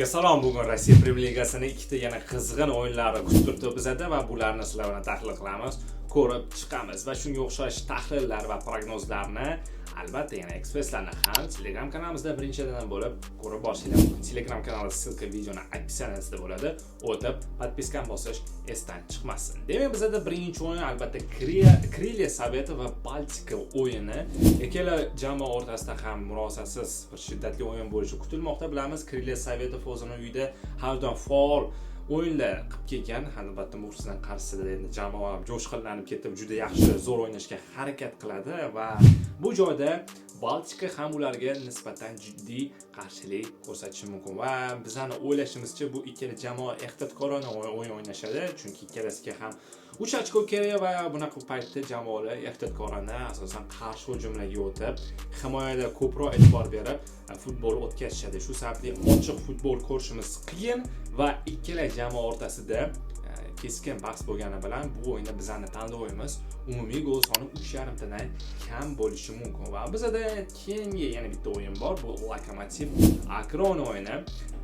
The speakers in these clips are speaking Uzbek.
Hammaga salom. Bugun Rossiya Premyer Ligasining ikkita yana qizg'in o'yinlari kutib turibdi bizda va bularni sizlar bilan tahlil qilamiz, ko'rib chiqamiz va shunga o'xshash tahlillar va prognozlarni albatta yana ekspresslarni ham Telegram kanalimizda birinchidan bo'lib ko'rib borishinglar mumkin. Telegram kanali ссылка videoni opsiyasida bo'ladi. O'tib podpiskani bosish esdan chiqmasin. Demak, bizda birinchi o'yin albatta Kriliya Saveti va Baltika o'yini. Ikkala jamoa o'rtasida ham murosasiz bir shiddatli o'yin bo'lishi kutilmoqda. Bilamiz, Kriliya Saveti o'zining uyida havdan faol o'yinlar qilib kelgan. Albatta, muxlislar qarshisida endi jamoa jo'shqinlanib ketib, juda yaxshi zo'r o'ynashga harakat qiladi va bu joyda Baltika ham ularga nisbatan jiddiy qarshilik ko'rsatishi mumkin va bizning o'ylashimizcha bu ikkala jamoa ehtiyotkorona o'yin o'ynashadi, chunki ikkalasiga ham 3 ochko kerak va bunaqa paytda jamoalar ehtiyotkorona asosan qarshi hujumlarga o'tib, himoyada ko'proq e'tibor berib futbol o'tkazishadi. Shu sababli ochiq futbol ko'rishimiz qiyin va ikkala jamoa o'rtasida keskin bahs bo'lgani bilan bu o'yinda bizning tanlovimiz umumiy gol soni 3.5 tadan kam bo'lishi mumkin va bizda keyingi yana bitta o'yin bor, bu Lokomotiv Akron o'yini.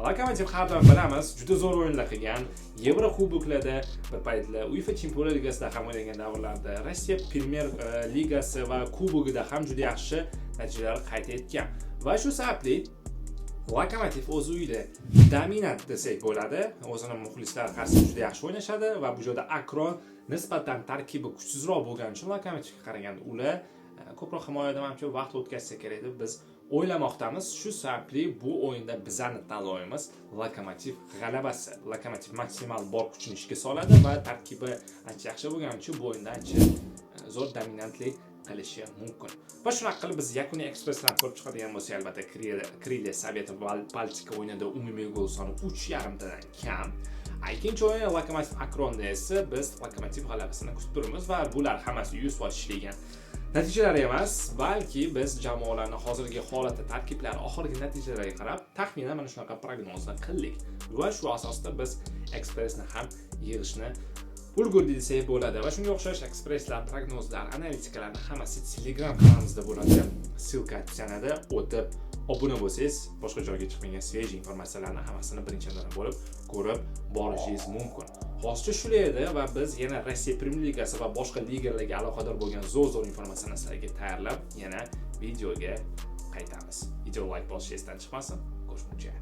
Lokomotiv har doim bilamiz, juda zo'r o'yinlar qilgan. Yevro kuboklarda bir paytlar UEFA Chempionlar Ligasida ham o'ynagan davrlarda, Rossiya Premyer Ligasi va kubogida ham juda yaxshi natijalar qayd etgan. Va shu sababli Lokomotiv o'z uyida dominant desak bo'ladi. O'zining muxlislari qarshisida juda yaxshi o'ynashadi va bu joyda Akron nisbatan tarkibi kuchsizroq bo'lgani uchun Lokomotivga qaraganda ular ko'proq himoyada manimcha vaqt o'tkazsa kerak deb biz o'ylamoqdamiz. Shu sababli bu o'yinda bizning tanlovimiz Lokomotiv g'alabasi. Lokomotiv maksimal bor kuchini ishga soladi va tarkibi ancha yaxshi bo'lgani uchun bu o'yinda ancha zo'r dominantlik qilishi mumkin. Va shunaqa qilib biz yakuniy ekspresslarni ko'rib chiqadigan bo'lsak, albatta Kriliya Saveti va Baltika o'yinida umumiy gol soni 3.5 tadan kam. Ikkinchi o'yin Lokomotiv Akronda esa biz Lokomotiv g'alabasini kutib turibmiz va bular hammasi 100% ishlagan natijalar emas, balki biz jamoalarning hozirgi holati, tarkiblari, oxirgi natijalarga qarab taxminan mana shunaqa prognozlar qildik. Va shu asosda biz ekspressni ham yig'ishni ulgurdik desak bo'ladi va shunga o'xshash ekspresslar, prognozlar, analitikalarni hammasi Telegram kanalimizda bo'ladi. Ссылка opsiyasida o'tib obuna bo'lsangiz, boshqa joyga chiqmagan svejiy informatsiyalarni hammasini birinchidan bo'lib ko'rib borishingiz mumkin. Hozircha shular edi va biz yana Rossiya Premyer Ligasi va boshqa ligalarga aloqador bo'lgan zo'r informatsiyani sizlarga tayyorlab, yana videoga qaytamiz. Video like bosishdan chiqmasin. Ko'rishguncha.